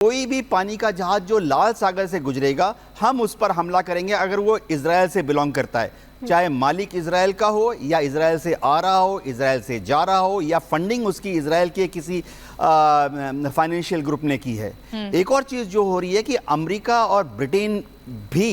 कोई भी पानी का जहाज जो लाल सागर से गुजरेगा हम उस पर हमला करेंगे अगर वो इजराइल से बिलोंग करता है, चाहे मालिक इजराइल का हो या इजराइल से आ रहा हो, इजराइल से जा रहा हो या फंडिंग उसकी इजराइल के किसी फाइनेंशियल ग्रुप ने की है। एक और चीज़ जो हो रही है कि अमेरिका और ब्रिटेन भी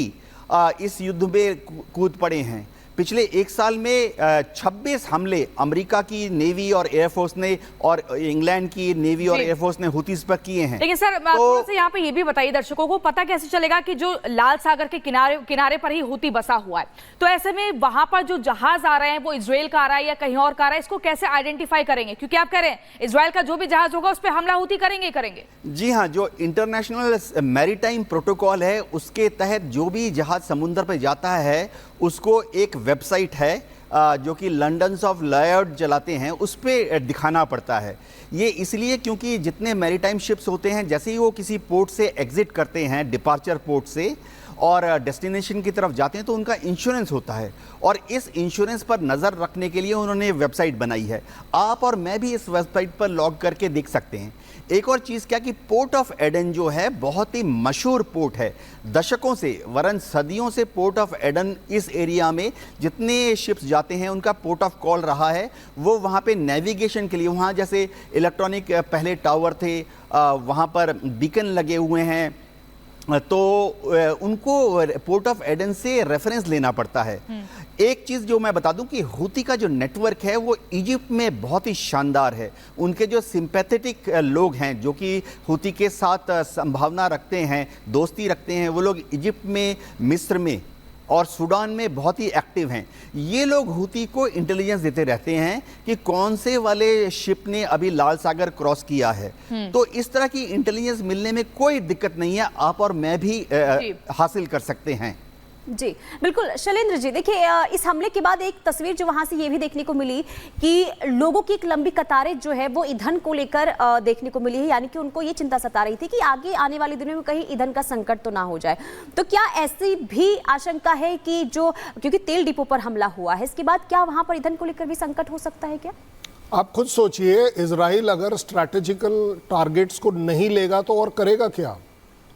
इस युद्ध में कूद पड़े हैं। पिछले एक साल में 26 हमले अमेरिका की नेवी और एयरफोर्स ने और इंग्लैंड की नेवी और एयरफोर्स ने हुतीज पर किए हैं। लेकिन सर थोड़ा सा यहाँ पे ये भी बताइए दर्शकों को, पता कैसे चलेगा कि जो लाल सागर के किनारे पर ही हुती बसा हुआ है, तो ऐसे में वहां पर जो जहाज आ रहे हैं वो इजराइल का आ रहा है या कहीं और का आ रहा है, इसको कैसे आइडेंटिफाई करेंगे? क्योंकि आप कह रहे हैं इजराइल का जो भी जहाज होगा उस पर हमला हुती करेंगे। जी हाँ, जो इंटरनेशनल मैरीटाइम प्रोटोकॉल है उसके तहत जो भी जहाज समुद्र पर जाता है उसको एक वेबसाइट है जो कि लंडन ऑफ लॉयड चलाते हैं, उस पर दिखाना पड़ता है। ये इसलिए क्योंकि जितने मैरीटाइम शिप्स होते हैं जैसे ही वो किसी पोर्ट से एग्जिट करते हैं, डिपार्चर पोर्ट से, और डेस्टिनेशन की तरफ जाते हैं तो उनका इंश्योरेंस होता है और इस इंश्योरेंस पर नज़र रखने के लिए उन्होंने वेबसाइट बनाई है। आप और मैं भी इस वेबसाइट पर लॉग करके देख सकते हैं। एक और चीज़ क्या कि पोर्ट ऑफ एडन जो है बहुत ही मशहूर पोर्ट है, दशकों से वरन सदियों से पोर्ट ऑफ एडन इस एरिया में जितने शिप्स जाते हैं उनका पोर्ट ऑफ कॉल रहा है। वो वहाँ पे नेविगेशन के लिए, वहाँ जैसे इलेक्ट्रॉनिक पहले टावर थे, वहाँ पर बीकन लगे हुए हैं, तो उनको पोर्ट ऑफ एडन से रेफरेंस लेना पड़ता है। एक चीज़ जो मैं बता दूं कि हुती का जो नेटवर्क है वो इजिप्ट में बहुत ही शानदार है। उनके जो सिंपैथेटिक लोग हैं जो कि हुती के साथ संभावना रखते हैं, दोस्ती रखते हैं, वो लोग इजिप्ट में, मिस्र में और सूडान में बहुत ही एक्टिव हैं। ये लोग हुती को इंटेलिजेंस देते रहते हैं कि कौन से वाले शिप ने अभी लाल सागर क्रॉस किया है। तो इस तरह की इंटेलिजेंस मिलने में कोई दिक्कत नहीं है, आप और मैं भी हासिल कर सकते हैं। जी बिल्कुल। शैलेंद्र जी देखिए, इस हमले के बाद एक तस्वीर जो वहां से ये भी देखने को मिली कि लोगों की एक लंबी कतारें जो है वो ईंधन को लेकर देखने को मिली है, यानी कि उनको ये चिंता सता रही थी कि आगे आने वाले दिनों में कहीं ईंधन का संकट तो ना हो जाए। तो क्या ऐसी भी आशंका है कि जो, क्योंकि तेल डिपो पर हमला हुआ है, इसके बाद क्या वहां पर ईंधन को लेकर भी संकट हो सकता है क्या? आप खुद सोचिए, इजराइल अगर स्ट्रैटेजिकल टारगेट्स को नहीं लेगा तो और करेगा क्या?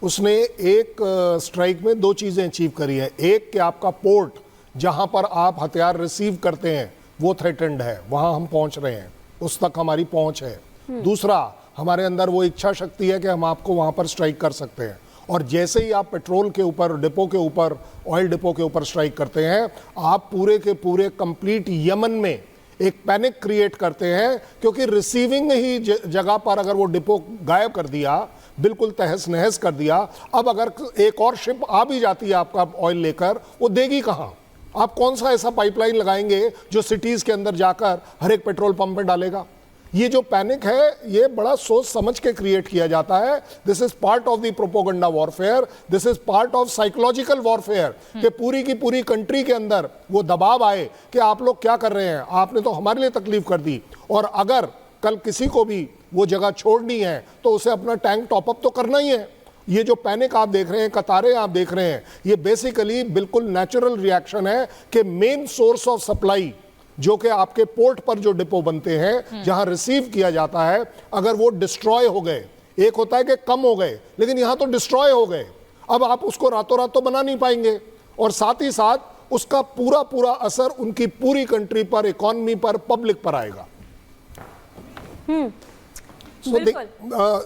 उसने एक स्ट्राइक में दो चीज़ें अचीव करी हैं। एक कि आपका पोर्ट जहां पर आप हथियार रिसीव करते हैं वो थ्रेटेंड है, वहां हम पहुंच रहे हैं, उस तक हमारी पहुंच है। दूसरा, हमारे अंदर वो इच्छा शक्ति है कि हम आपको वहां पर स्ट्राइक कर सकते हैं। और जैसे ही आप पेट्रोल के ऊपर, डिपो के ऊपर, ऑयल डिपो के ऊपर स्ट्राइक करते हैं, आप पूरे के पूरे कंप्लीट यमन में एक पैनिक क्रिएट करते हैं, क्योंकि रिसीविंग ही जगह पर अगर वो डिपो गायब कर दिया, बिल्कुल तहस नहस कर दिया, अब अगर एक और शिप आ भी जाती है आपका ऑयल लेकर, वो देगी कहां? आप कौन सा ऐसा पाइपलाइन लगाएंगे जो सिटीज के अंदर जाकर हर एक पेट्रोल पंप में डालेगा? ये जो पैनिक है ये बड़ा सोच समझ के क्रिएट किया जाता है। This is part of the propaganda warfare, this is part of psychological warfare, कि पूरी की पूरी कंट्री के अंदर वो दबाव आए कि आप लोग क्या कर रहे हैं, आपने तो हमारे लिए तकलीफ कर दी, और अगर कल किसी को भी वो जगह छोड़नी है तो उसे अपना टैंक टॉपअप तो करना ही है। ये जो पैनिक आप देख रहे हैं, कतारें आप देख रहे हैं, ये बेसिकली बिल्कुल नेचुरल रिएक्शन है कि मेन सोर्स ऑफ सप्लाई जो कि आपके पोर्ट पर जो डिपो बनते हैं, जहां रिसीव किया जाता है, अगर वो डिस्ट्रॉय हो गए, एक होता है कि कम हो गए, लेकिन यहां तो डिस्ट्रॉय हो गए, अब आप उसको रातों रात तो बना नहीं पाएंगे, और साथ ही साथ उसका पूरा पूरा असर उनकी पूरी कंट्री पर, इकोनॉमी पर, पब्लिक पर आएगा।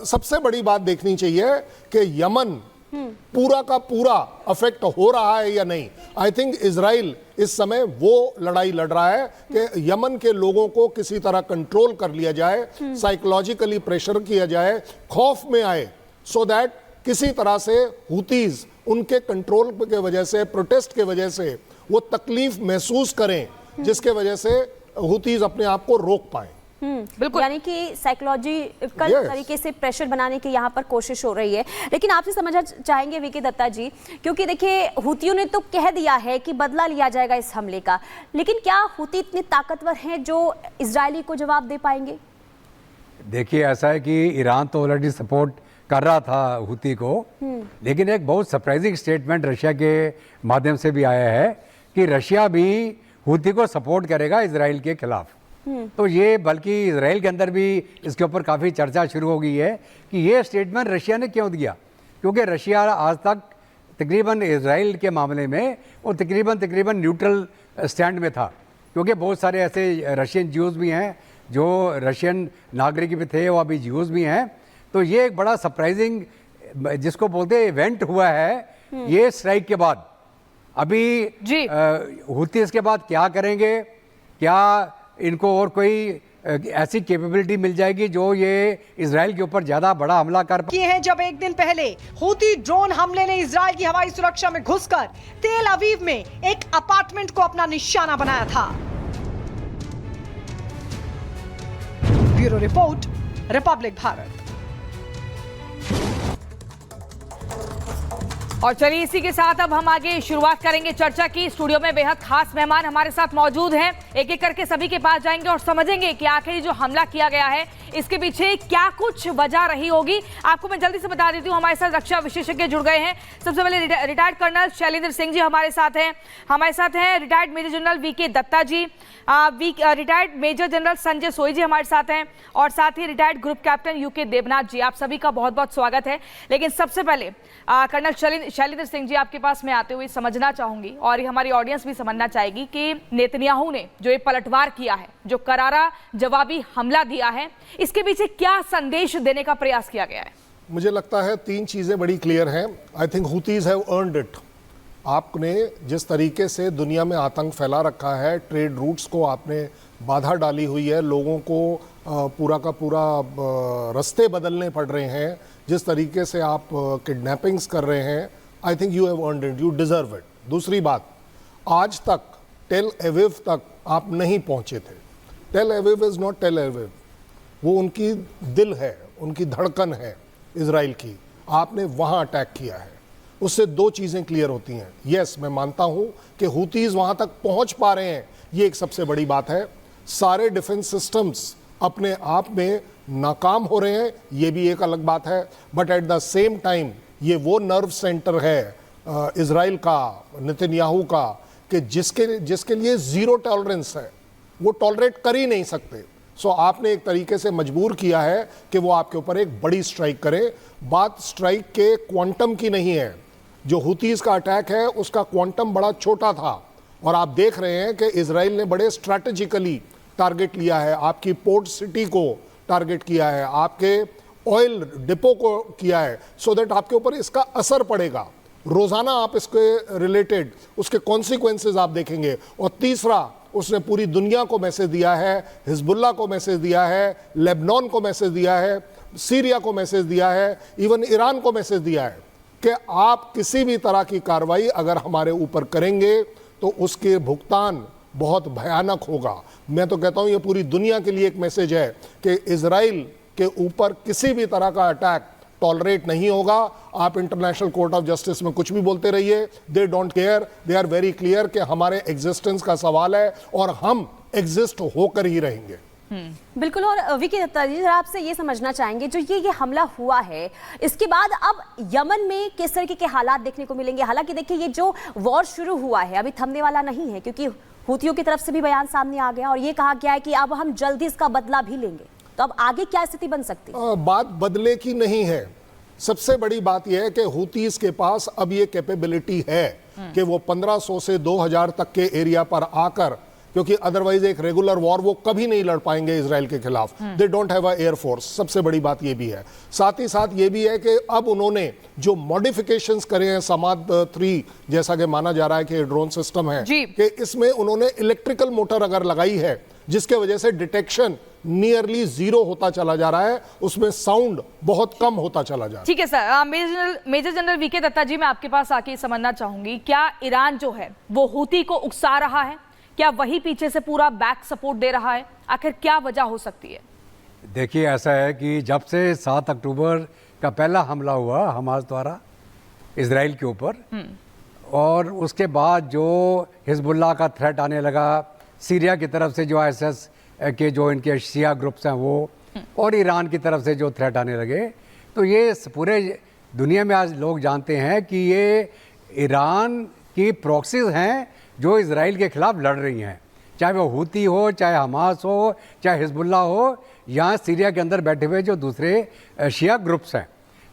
सबसे बड़ी बात देखनी चाहिए कि यमन पूरा का पूरा अफेक्ट हो रहा है या नहीं। आई थिंक इजराइल इस समय वो लड़ाई लड़ रहा है कि यमन के लोगों को किसी तरह कंट्रोल कर लिया जाए, साइकोलॉजिकली प्रेशर किया जाए, खौफ में आए, सो दैट किसी तरह से हुतीज उनके कंट्रोल के वजह से, प्रोटेस्ट के वजह से वो तकलीफ महसूस करें, जिसके वजह से हुतीज अपने आप को रोक पाए। बिल्कुल, यानी कि साइकोलॉजिकल तरीके से प्रेशर बनाने की यहाँ पर कोशिश हो रही है। लेकिन आपसे समझना चाहेंगे वीके दत्ता जी, क्योंकि देखिए हुतियों ने तो कह दिया है कि बदला लिया जाएगा इस हमले का, लेकिन क्या हुती इतने ताकतवर हैं जो इजरायली को जवाब दे पाएंगे? देखिए, ऐसा है कि ईरान तो ऑलरेडी सपोर्ट कर रहा था हुती को, लेकिन एक बहुत सरप्राइजिंग स्टेटमेंट रशिया के माध्यम से भी आया है कि रशिया भी हुती को सपोर्ट करेगा इजराइल के खिलाफ। तो ये बल्कि इजराइल के अंदर भी इसके ऊपर काफ़ी चर्चा शुरू हो गई है कि ये स्टेटमेंट रशिया ने क्यों दिया, क्योंकि रशिया आज तक तकरीबन इजराइल के मामले में वो तकरीबन न्यूट्रल स्टैंड में था, क्योंकि बहुत सारे ऐसे रशियन ज्यूज़ भी हैं जो रशियन नागरिक भी थे, वो अभी ज्यूज़ भी हैं। तो ये एक बड़ा सरप्राइजिंग जिसको बोलते हैं इवेंट हुआ है ये स्ट्राइक के बाद। अभी हुती इसके बाद क्या करेंगे, क्या इनको और कोई ऐसी कैपेबिलिटी मिल जाएगी जो ये इजराइल के ऊपर ज्यादा बड़ा हमला कर किए हैं। जब एक दिन पहले हुती ड्रोन हमले ने इजराइल की हवाई सुरक्षा में घुसकर तेल अवीव में एक अपार्टमेंट को अपना निशाना बनाया था। Bureau report, Republic Bharat. और चलिए इसी के साथ अब हम आगे शुरुआत करेंगे चर्चा की। स्टूडियो में बेहद खास मेहमान हमारे साथ मौजूद हैं। एक एक करके सभी के पास जाएंगे और समझेंगे कि आखिर जो हमला किया गया है इसके पीछे क्या कुछ वजह रही होगी। आपको मैं जल्दी से बता देती हूँ, हमारे साथ रक्षा विशेषज्ञ जुड़ गए हैं। सबसे पहले रिटायर्ड कर्नल शैलेंद्र सिंह जी हमारे साथ हैं। हमारे साथ हैं retired major general VK Dutta ji, retired major general Sanjay Soi ji हमारे साथ हैं, और साथ ही retired group captain UK Devnath ji. आप सभी का बहुत बहुत स्वागत है। लेकिन सबसे पहले कर्नल शैलेंद्र सिंह जी आपके पास मैं आते हुए समझना चाहूंगी और हमारी ऑडियंस भी समझना चाहेगी कि नेतन्याहू ने जो ये पलटवार किया है, जो करारा जवाबी हमला दिया है, इसके पीछे क्या संदेश देने का प्रयास किया गया है? मुझे लगता है तीन चीज़ें बड़ी क्लियर हैं। I think हुतीज have earned it. आपने जिस तरीके से दुनिया में आतंक फैला रखा है, ट्रेड रूट्स को आपने बाधा डाली हुई है, लोगों को पूरा का पूरा रास्ते बदलने पड़ रहे हैं, जिस तरीके से आप किडनैपिंग्स कर रहे हैं, I think you have earned it, you deserve it. दूसरी बात, आज तक टेल अवीव तक आप नहीं पहुंचे थे। Tel Aviv is not Tel Aviv, वो उनकी दिल है, उनकी धड़कन है इजराइल की। आपने वहाँ अटैक किया है, उससे दो चीज़ें क्लियर होती हैं। यस, मैं मानता हूँ कि हुतीज़ वहाँ तक पहुँच पा रहे हैं, ये एक सबसे बड़ी बात है। सारे डिफेंस सिस्टम्स अपने आप में नाकाम हो रहे हैं, ये भी एक अलग बात है। But at the same time ये वो नर्व सेंटर है इजराइल का, नेतन्याहू का, कि जिसके लिए ज़ीरो टॉलरेंस है, वो टॉलरेट कर ही नहीं सकते। सो आपने एक तरीके से मजबूर किया है कि वो आपके ऊपर एक बड़ी स्ट्राइक करे। बात स्ट्राइक के क्वांटम की नहीं है। जो हुतीज़ का अटैक है उसका क्वांटम बड़ा छोटा था, और आप देख रहे हैं कि इजराइल ने बड़े स्ट्रैटेजिकली टारगेट लिया है। आपकी पोर्ट सिटी को टारगेट किया है, आपके ऑयल डिपो को किया है, सो दैट आपके ऊपर इसका असर पड़ेगा। रोज़ाना आप इसके रिलेटेड उसके कॉन्सिक्वेंसेस आप देखेंगे। और तीसरा, उसने पूरी दुनिया को मैसेज दिया है, हिजबुल्लाह को मैसेज दिया है, लेबनान को मैसेज दिया है, सीरिया को मैसेज दिया है, इवन ईरान को मैसेज दिया है कि आप किसी भी तरह की कार्रवाई अगर हमारे ऊपर करेंगे तो उसके भुगतान बहुत भयानक होगा। मैं तो कहता हूँ ये पूरी दुनिया के लिए एक मैसेज है कि इजराइल के ऊपर किसी भी तरह का अटैक टॉलरेट नहीं होगा। आप इंटरनेशनल कोर्ट ऑफ जस्टिस में कुछ भी बोलते रहिए, they don't care, they are very clear कि हमारे एग्जिस्टेंस का सवाल है और हम एग्जिस्ट होकर ही रहेंगे। बिल्कुल। और विकी दत्ता जी, आपसे ये समझना चाहेंगे, जो ये हमला हुआ है इसके बाद अब यमन में किस तरीके के हालात देखने को मिलेंगे? हालांकि देखिए ये जो वॉर शुरू हुआ है अभी थमने वाला नहीं है, क्योंकि हुतियों की तरफ से भी बयान सामने आ गया और ये कहा गया है कि अब हम जल्दी इसका बदला भी लेंगे। तो अब आगे क्या स्थिति बन सकती है? बात बदले की नहीं है। सबसे बड़ी बात यह है कि हुतीज के पास अब ये कैपेबिलिटी है कि वो 1500 से 2000 तक के एरिया पर आकर, क्योंकि अदरवाइज एक रेगुलर वॉर वो कभी नहीं लड़ पाएंगे इजराइल के खिलाफ। They don't have a air force. सबसे बड़ी बात ये भी है। साथ ही साथ ये भी है कि अब उन्होंने जो मॉडिफिकेशंस करे हैं समाद 3, जैसा कि माना जा रहा है कि ड्रोन सिस्टम है, कि इसमें उन्होंने इलेक्ट्रिकल मोटर अगर लगाई है, जिसके वजह से डिटेक्शन नियरली 0 होता चला जा रहा है, उसमें साउंड बहुत कम होता चला जा रहा है। ठीक है sir. Major general VK Dutta ji, मैं आपके पास आके समझना चाहूंगी, क्या ईरान जो है वो हुती को उकसा रहा है? क्या वही पीछे से पूरा बैक सपोर्ट दे रहा है? आखिर क्या वजह हो सकती है? देखिए, ऐसा है कि जब से 7 अक्टूबर का पहला हमला हुआ हमास द्वारा इजराइल के ऊपर, और उसके बाद जो हिजबुल्लाह का थ्रेट आने लगा, सीरिया की तरफ से जो ISIS के जो इनके शिया ग्रुप्स हैं वो, और ईरान की तरफ से जो थ्रेट आने लगे, तो ये पूरे दुनिया में आज लोग जानते हैं कि ये ईरान की प्रॉक्सीज हैं जो इजराइल के खिलाफ लड़ रही हैं। चाहे वो हूती हो, चाहे हमास हो, चाहे हिजबुल्ला हो, यहाँ सीरिया के अंदर बैठे हुए जो दूसरे शिया ग्रुप्स हैं।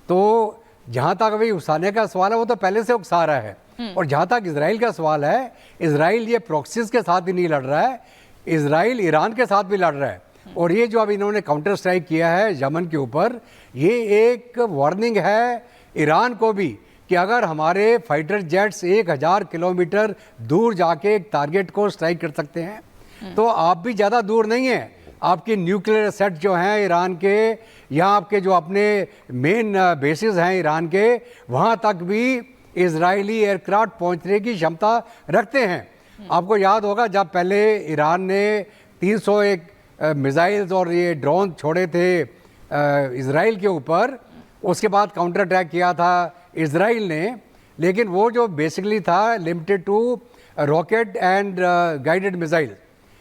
तो जहाँ तक अभी उकसाने का सवाल है वो तो पहले से उकसा रहा है, और जहाँ तक इजराइल का सवाल है, इजराइल ये प्रॉक्सीज के साथ भी नहीं लड़ रहा है, इजराइल ईरान के साथ भी लड़ रहा है। और ये जो अब इन्होंने काउंटर स्ट्राइक किया है यमन के ऊपर, ये एक वार्निंग है ईरान को भी कि अगर हमारे फाइटर जेट्स 1000 किलोमीटर दूर जाके एक टारगेट को स्ट्राइक कर सकते हैं तो आप भी ज़्यादा दूर नहीं हैं। आपकी न्यूक्लियर सेट जो हैं ईरान के, यहाँ आपके जो अपने मेन बेसिस हैं ईरान के, वहाँ तक भी इजरायली एयरक्राफ्ट पहुँचने की क्षमता रखते हैं। आपको याद होगा जब पहले ईरान ने 301 मिसाइल्स और ये ड्रोन छोड़े थे इजराइल के ऊपर, उसके बाद काउंटर अटैक किया था इजराइल ने, लेकिन वो जो बेसिकली था limited to rocket and guided missile,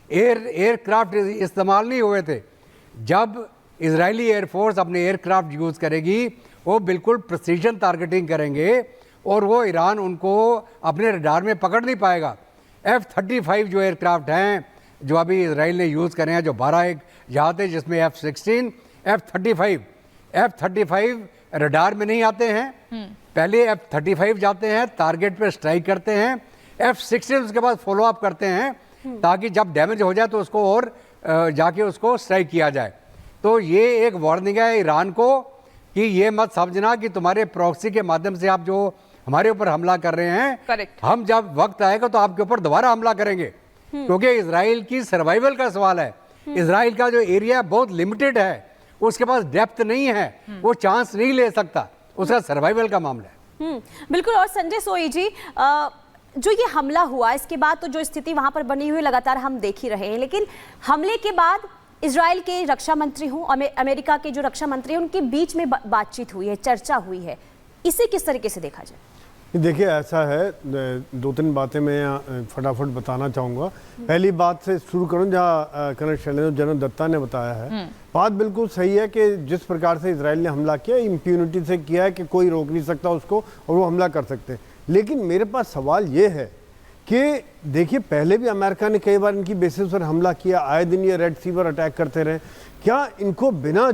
aircraft इस्तेमाल नहीं हुए थे। जब इजरायली एयरफोर्स अपने एयरक्राफ्ट यूज़ करेगी वो बिल्कुल प्रिसीजन टारगेटिंग करेंगे और वो ईरान उनको अपने रडार में पकड़ नहीं पाएगा। F-35 जो एयरक्राफ्ट हैं जो अभी इजराइल ने यूज़ करे हैं, जो 12 एक जहाज थे जिसमें F-16, F-35 रडार में नहीं आते हैं। पहले F-35 जाते हैं, टारगेट पे स्ट्राइक करते हैं, F-16 उसके बाद फॉलो अप करते हैं ताकि जब डैमेज हो जाए तो उसको और जाके उसको स्ट्राइक किया जाए। तो ये एक वार्निंग है ईरान को कि ये मत समझना कि तुम्हारे प्रॉक्सी के माध्यम से आप जो हमारे ऊपर हमला कर रहे हैं, Correct. हम जब वक्त आएगा तो आपके ऊपर दोबारा हमला करेंगे, क्योंकि इजराइल की सर्वाइवल का सवाल है। इजराइल का जो एरिया बहुत लिमिटेड है, उसके पास डेप्थ नहीं है, वो चांस नहीं ले सकता, उसका सर्वाइवल का मामला है। बिल्कुल। और संजय सोई जी, जो ये हमला हुआ इसके बाद तो जो स्थिति वहां पर बनी हुई लगातार हम देख ही रहे हैं, लेकिन हमले के बाद इजराइल के रक्षा मंत्री हों, अमेरिका के जो रक्षा मंत्री हैं, उनके बीच में बातचीत हुई है, चर्चा हुई है, इसे किस तरीके से देखा जाए? देखिए ऐसा है, 2-3 बातें मैं फटाफट बताना चाहूँगा। पहली बात से शुरू करूँ जहाँ कर्नल शैलेंद्र जनरल दत्ता ने बताया है, बात बिल्कुल सही है कि जिस प्रकार से इजराइल ने हमला किया इम्प्यूनिटी से किया है कि कोई रोक नहीं सकता उसको और वो हमला कर सकते हैं। लेकिन मेरे पास सवाल ये है कि देखिए पहले भी अमेरिका ने कई बार इनकी बेसिस पर हमला किया, आए दिन ये रेड सी पर अटैक करते रहे, क्या इनको बिना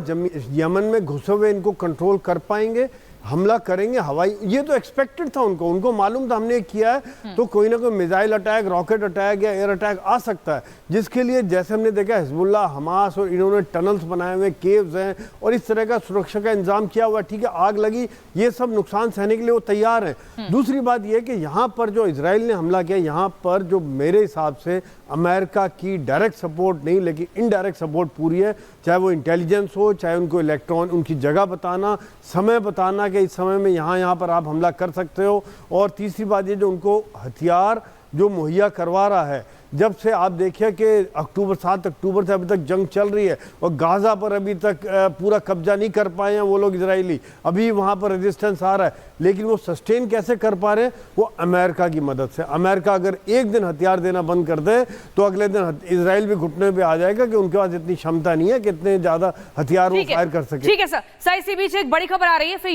यमन में घुसे हुए इनको कंट्रोल कर पाएंगे? हमला करेंगे हवाई, ये तो एक्सपेक्टेड था उनको मालूम था हमने किया है तो कोई ना कोई मिसाइल अटैक, रॉकेट अटैक या एयर अटैक आ सकता है, जिसके लिए जैसे हमने देखा हिजबुल्ला, हमास और इन्होंने टनल्स बनाए हुए, केव्स हैं और इस तरह का सुरक्षा का इंतजाम किया हुआ। ठीक है, आग लगी, ये सब नुकसान सहने के लिए वो तैयार हैं। दूसरी बात यह कि यहाँ पर जो इजराइल ने हमला किया, यहाँ पर जो मेरे हिसाब से अमेरिका की डायरेक्ट सपोर्ट नहीं लेकिन इनडायरेक्ट सपोर्ट पूरी है, चाहे वो इंटेलिजेंस हो, चाहे उनको इलेक्ट्रॉन उनकी जगह बताना, समय बताना कि इस समय में यहाँ पर आप हमला कर सकते हो, और तीसरी बात ये जो उनको हथियार जो मुहैया करवा रहा है। जब से आप देखिए कि 7 अक्टूबर से अभी तक जंग चल रही है और गाज़ा पर अभी तक पूरा कब्जा नहीं कर पाए हैं वो लोग इजरायली, अभी वहाँ पर रेजिस्टेंस आ रहा है, लेकिन वो सस्टेन कैसे कर पा रहे हैं? वो अमेरिका की मदद से। अमेरिका अगर एक दिन हथियार देना बंद कर दे तो अगले दिन इजराइल भी घुटने पे आ जाएगा कि उनके पास इतनी क्षमता नहीं है कि इतने ज़्यादा हथियार वो फायर कर सके। ठीक है सर, इसी बीच एक बड़ी खबर आ रही है। फिर